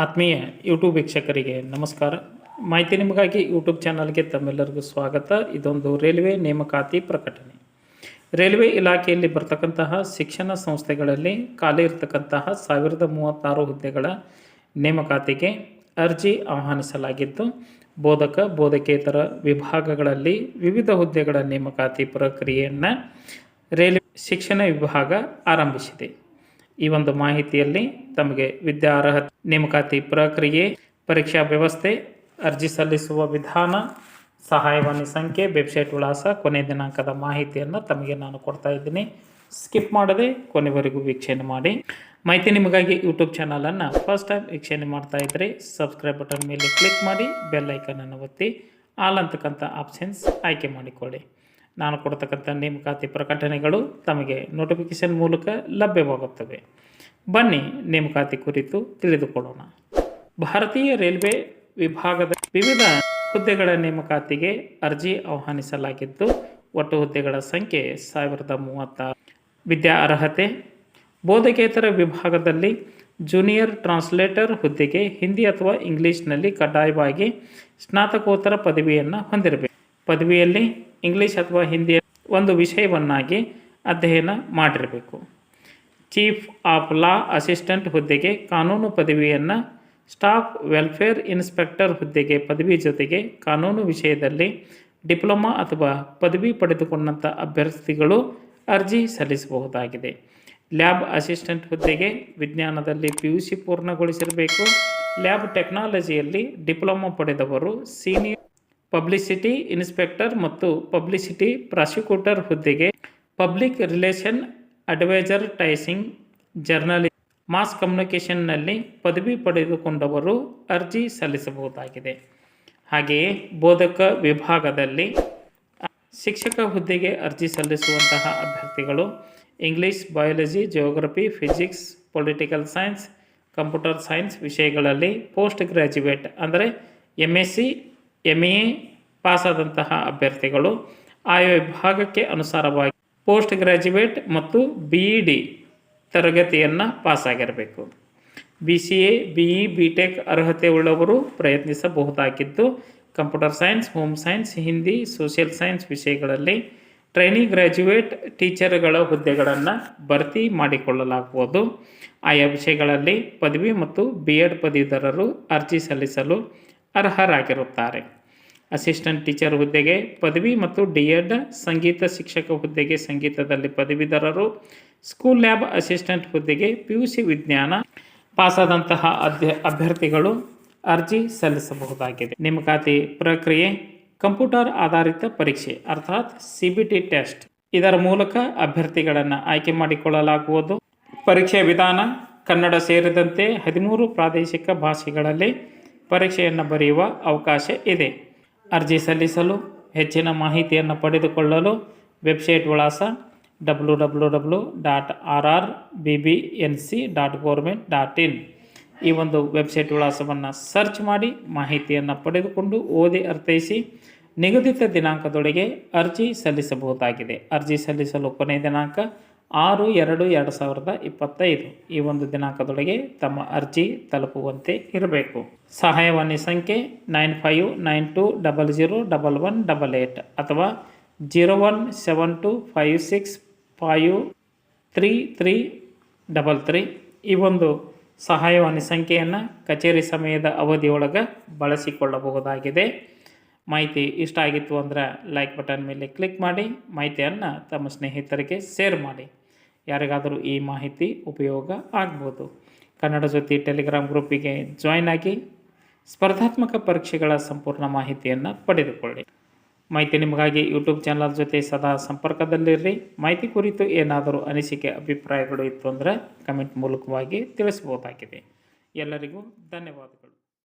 ಆತ್ಮೀಯ ಯೂಟ್ಯೂಬ್ ವೀಕ್ಷಕರಿಗೆ ನಮಸ್ಕಾರ. ಮಾಹಿತಿ ನಿಮಗಾಗಿ ಯೂಟ್ಯೂಬ್ ಚಾನಲ್ಗೆ ತಮ್ಮೆಲ್ಲರಿಗೂ ಸ್ವಾಗತ. ಇದೊಂದು ರೈಲ್ವೆ ನೇಮಕಾತಿ ಪ್ರಕಟಣೆ. ರೈಲ್ವೆ ಇಲಾಖೆಯಲ್ಲಿ ಬರ್ತಕ್ಕಂತಹ ಶಿಕ್ಷಣ ಸಂಸ್ಥೆಗಳಲ್ಲಿ ಖಾಲಿ ಇರತಕ್ಕಂತಹ 1036 ಹುದ್ದೆಗಳ ನೇಮಕಾತಿಗೆ ಅರ್ಜಿ ಆಹ್ವಾನಿಸಲಾಗಿದ್ದು, ಬೋಧಕ ಬೋಧಕೇತರ ವಿಭಾಗಗಳಲ್ಲಿ ವಿವಿಧ ಹುದ್ದೆಗಳ ನೇಮಕಾತಿ ಪ್ರಕ್ರಿಯೆಯನ್ನು ರೈಲ್ವೆ ಶಿಕ್ಷಣ ವಿಭಾಗ ಆರಂಭಿಸಿದೆ. ಈ ಒಂದು ಮಾಹಿತಿಯಲ್ಲಿ ತಮಗೆ ವಿದ್ಯಾರ್ಹತೆ, ನೇಮಕಾತಿ ಪ್ರಕ್ರಿಯೆ, ಪರೀಕ್ಷಾ ವ್ಯವಸ್ಥೆ, ಅರ್ಜಿ ಸಲ್ಲಿಸುವ ವಿಧಾನ, ಸಹಾಯವಾಣಿ ಸಂಖ್ಯೆ, ವೆಬ್ಸೈಟ್ ವಿಳಾಸ, ಕೊನೆ ದಿನಾಂಕದ ಮಾಹಿತಿಯನ್ನು ತಮಗೆ ನಾನು ಕೊಡ್ತಾ ಇದ್ದೀನಿ. ಸ್ಕಿಪ್ ಮಾಡದೆ ಕೊನೆವರೆಗೂ ವೀಕ್ಷಣೆ ಮಾಡಿ. ಮಾಹಿತಿ ನಿಮಗಾಗಿ ಯೂಟ್ಯೂಬ್ ಚಾನಲನ್ನು ಫಸ್ಟ್ ಟೈಮ್ ವೀಕ್ಷಣೆ ಮಾಡ್ತಾ ಇದ್ದರೆ ಸಬ್ಸ್ಕ್ರೈಬ್ ಬಟನ್ ಮೇಲೆ ಕ್ಲಿಕ್ ಮಾಡಿ, ಬೆಲ್ ಐಕನನ್ನು ಒತ್ತಿ ಆಲ್ ಅಂತಕ್ಕಂಥ ಆಪ್ಷನ್ಸ್ ಆಯ್ಕೆ ಮಾಡಿಕೊಳ್ಳಿ. ನಾನು ಕೊಡ್ತಕ್ಕಂಥ ನೇಮಕಾತಿ ಪ್ರಕಟಣೆಗಳು ತಮಗೆ ನೋಟಿಫಿಕೇಷನ್ ಮೂಲಕ ಲಭ್ಯವಾಗುತ್ತವೆ. ಬನ್ನಿ ನೇಮಕಾತಿ ಕುರಿತು ತಿಳಿದುಕೊಳ್ಳೋಣ. ಭಾರತೀಯ ರೈಲ್ವೆ ವಿಭಾಗದ ವಿವಿಧ ಹುದ್ದೆಗಳ ನೇಮಕಾತಿಗೆ ಅರ್ಜಿ ಆಹ್ವಾನಿಸಲಾಗಿದ್ದು, ಒಟ್ಟು ಹುದ್ದೆಗಳ ಸಂಖ್ಯೆ 1036. ವಿದ್ಯಾ ಅರ್ಹತೆ: ಬೋಧಕೇತರ ವಿಭಾಗದಲ್ಲಿ ಜೂನಿಯರ್ ಟ್ರಾನ್ಸ್ಲೇಟರ್ ಹುದ್ದೆಗೆ ಹಿಂದಿ ಅಥವಾ ಇಂಗ್ಲೀಷ್ನಲ್ಲಿ ಕಡ್ಡಾಯವಾಗಿ ಸ್ನಾತಕೋತ್ತರ ಪದವಿಯನ್ನು ಹೊಂದಿರಬೇಕು. ಪದವಿಯಲ್ಲಿ ಇಂಗ್ಲೀಷ್ ಅಥವಾ ಹಿಂದಿಯ ಒಂದು ವಿಷಯವನ್ನಾಗಿ ಅಧ್ಯಯನ ಮಾಡಿರಬೇಕು. ಚೀಫ್ ಆಫ್ ಲಾ ಅಸಿಸ್ಟೆಂಟ್ ಹುದ್ದೆಗೆ ಕಾನೂನು ಪದವಿಯನ್ನು, ಸ್ಟಾಫ್ ವೆಲ್ಫೇರ್ ಇನ್ಸ್ಪೆಕ್ಟರ್ ಹುದ್ದೆಗೆ ಪದವಿ ಜೊತೆಗೆ ಕಾನೂನು ವಿಷಯದಲ್ಲಿ ಡಿಪ್ಲೊಮಾ ಅಥವಾ ಪದವಿ ಪಡೆದುಕೊಂಡಂಥ ಅಭ್ಯರ್ಥಿಗಳು ಅರ್ಜಿ ಸಲ್ಲಿಸಬಹುದಾಗಿದೆ. ಲ್ಯಾಬ್ ಅಸಿಸ್ಟೆಂಟ್ ಹುದ್ದೆಗೆ ವಿಜ್ಞಾನದಲ್ಲಿ PUC ಪೂರ್ಣಗೊಳಿಸಿರಬೇಕು. ಲ್ಯಾಬ್ ಟೆಕ್ನಾಲಜಿಯಲ್ಲಿ ಡಿಪ್ಲೊಮಾ ಪಡೆದವರು ಸೀನಿಯರ್ ಪಬ್ಲಿಸಿಟಿ ಇನ್ಸ್ಪೆಕ್ಟರ್ ಮತ್ತು ಪಬ್ಲಿಸಿಟಿ ಪ್ರಾಸಿಕ್ಯೂಟರ್ ಹುದ್ದೆಗೆ ಪಬ್ಲಿಕ್ ರಿಲೇಷನ್ ಅಡ್ವೈಸರ್ಟೈಸಿಂಗ್ ಜರ್ನಲಿಸ್ಟ್, ಮಾಸ್ ಕಮ್ಯುನಿಕೇಷನ್ನಲ್ಲಿ ಪದವಿ ಪಡೆದುಕೊಂಡವರು ಅರ್ಜಿ ಸಲ್ಲಿಸಬಹುದಾಗಿದೆ. ಹಾಗೆಯೇ ಬೋಧಕ ವಿಭಾಗದಲ್ಲಿ ಶಿಕ್ಷಕ ಹುದ್ದೆಗೆ ಅರ್ಜಿ ಸಲ್ಲಿಸುವಂತಹ ಅಭ್ಯರ್ಥಿಗಳು English, biology, geography, physics, political science, computer science ವಿಷಯಗಳಲ್ಲಿ ಪೋಸ್ಟ್ ಗ್ರ್ಯಾಜುಯೇಟ್ ಅಂದರೆ MSc MA ಪಾಸಾದಂತಹ ಅಭ್ಯರ್ಥಿಗಳು ಆಯಾ ವಿಭಾಗಕ್ಕೆ ಅನುಸಾರವಾಗಿ ಪೋಸ್ಟ್ ಗ್ರ್ಯಾಜುಯೇಟ್ ಮತ್ತು BEd ತರಗತಿಯನ್ನು ಪಾಸಾಗಿರಬೇಕು. BCA, BE, BTech ಅರ್ಹತೆ ಉಳ್ಳವರು ಪ್ರಯತ್ನಿಸಬಹುದಾಗಿದ್ದು, computer science, home science, Hindi, social science ವಿಷಯಗಳಲ್ಲಿ ಟ್ರೈನಿಂಗ್ ಗ್ರ್ಯಾಜುಯೇಟ್ ಟೀಚರ್ಗಳ ಹುದ್ದೆಗಳನ್ನು ಭರ್ತಿ ಮಾಡಿಕೊಳ್ಳಲಾಗುವುದು. ಆಯಾ ವಿಷಯಗಳಲ್ಲಿ ಪದವಿ ಮತ್ತು B.Ed ಪದವೀಧರರು ಅರ್ಜಿ ಸಲ್ಲಿಸಲು ಅರ್ಹರಾಗಿರುತ್ತಾರೆ. ಅಸಿಸ್ಟೆಂಟ್ ಟೀಚರ್ ಹುದ್ದೆಗೆ ಪದವಿ ಮತ್ತು D.Ed, ಸಂಗೀತ ಶಿಕ್ಷಕ ಹುದ್ದೆಗೆ ಸಂಗೀತದಲ್ಲಿ ಪದವೀಧರರು, ಸ್ಕೂಲ್ ಲ್ಯಾಬ್ ಅಸಿಸ್ಟೆಂಟ್ ಹುದ್ದೆಗೆ PUC ವಿಜ್ಞಾನ ಪಾಸಾದಂತಹ ಅಭ್ಯರ್ಥಿಗಳು ಅರ್ಜಿ ಸಲ್ಲಿಸಬಹುದಾಗಿದೆ. ನೇಮಕಾತಿ ಪ್ರಕ್ರಿಯೆ: ಕಂಪ್ಯೂಟರ್ ಆಧಾರಿತ ಪರೀಕ್ಷೆ ಅರ್ಥಾತ್ CBT ಟೆಸ್ಟ್, ಇದರ ಮೂಲಕ ಅಭ್ಯರ್ಥಿಗಳನ್ನು ಆಯ್ಕೆ ಮಾಡಿಕೊಳ್ಳಲಾಗುವುದು. ಪರೀಕ್ಷೆಯ ವಿಧಾನ: ಕನ್ನಡ ಸೇರಿದಂತೆ 13 ಪ್ರಾದೇಶಿಕ ಭಾಷೆಗಳಲ್ಲಿ ಪರೀಕ್ಷೆಯನ್ನು ಬರೆಯುವ ಅವಕಾಶ ಇದೆ. ಅರ್ಜಿ ಸಲ್ಲಿಸಲು ಹೆಚ್ಚಿನ ಮಾಹಿತಿಯನ್ನು ಪಡೆದುಕೊಳ್ಳಲು ವೆಬ್ಸೈಟ್ ವಿಳಾಸ www.rrbbnc.government.in ಈ ಒಂದು ವೆಬ್ಸೈಟ್ ವಿಳಾಸವನ್ನು ಸರ್ಚ್ ಮಾಡಿ ಮಾಹಿತಿಯನ್ನು ಪಡೆದುಕೊಂಡು ಓದಿ ಅರ್ಥೈಸಿ ನಿಗದಿತ ದಿನಾಂಕದೊಳಗೆ ಅರ್ಜಿ ಸಲ್ಲಿಸಬಹುದಾಗಿದೆ. ಅರ್ಜಿ ಸಲ್ಲಿಸಲು ಕೊನೆಯ ದಿನಾಂಕ 6/2/2025 ಈ ಒಂದು ದಿನಾಂಕದೊಳಗೆ ತಮ್ಮ ಅರ್ಜಿ ತಲುಪುವಂತೆ ಇರಬೇಕು. ಸಹಾಯವಾಣಿ ಸಂಖ್ಯೆ 9592001188 ಅಥವಾ 0172565333 ಈ ಒಂದು ಸಹಾಯವಾಣಿ ಸಂಖ್ಯೆಯನ್ನು ಕಚೇರಿ ಸಮಯದ ಅವಧಿಯೊಳಗೆ ಬಳಸಿಕೊಳ್ಳಬಹುದಾಗಿದೆ. ಮಾಹಿತಿ ಇಷ್ಟ ಆಗಿತ್ತು ಅಂದರೆ ಲೈಕ್ ಬಟನ್ ಮೇಲೆ ಕ್ಲಿಕ್ ಮಾಡಿ, ಮಾಹಿತಿಯನ್ನು ತಮ್ಮ ಸ್ನೇಹಿತರಿಗೆ ಶೇರ್ ಮಾಡಿ. ಯಾರಿಗಾದರೂ ಈ ಮಾಹಿತಿ ಉಪಯೋಗ ಆಗ್ಬೋದು. ಕನ್ನಡ ಜ್ಯೋತಿ ಟೆಲಿಗ್ರಾಮ್ ಗ್ರೂಪಿಗೆ ಜಾಯ್ನ್ ಆಗಿ ಸ್ಪರ್ಧಾತ್ಮಕ ಪರೀಕ್ಷೆಗಳ ಸಂಪೂರ್ಣ ಮಾಹಿತಿಯನ್ನು ಪಡೆದುಕೊಳ್ಳಿ. ಮಾಹಿತಿ ನಿಮಗಾಗಿ ಯೂಟ್ಯೂಬ್ ಚಾನಲ್ ಜೊತೆ ಸದಾ ಸಂಪರ್ಕದಲ್ಲಿರ್ರಿ. ಮಾಹಿತಿ ಕುರಿತು ಏನಾದರೂ ಅನಿಸಿಕೆ ಅಭಿಪ್ರಾಯಗಳು ಇತ್ತು ಅಂದರೆ ಕಮೆಂಟ್ ಮೂಲಕವಾಗಿ ತಿಳಿಸ್ಬೋದಾಗಿದೆ. ಎಲ್ಲರಿಗೂ ಧನ್ಯವಾದಗಳು.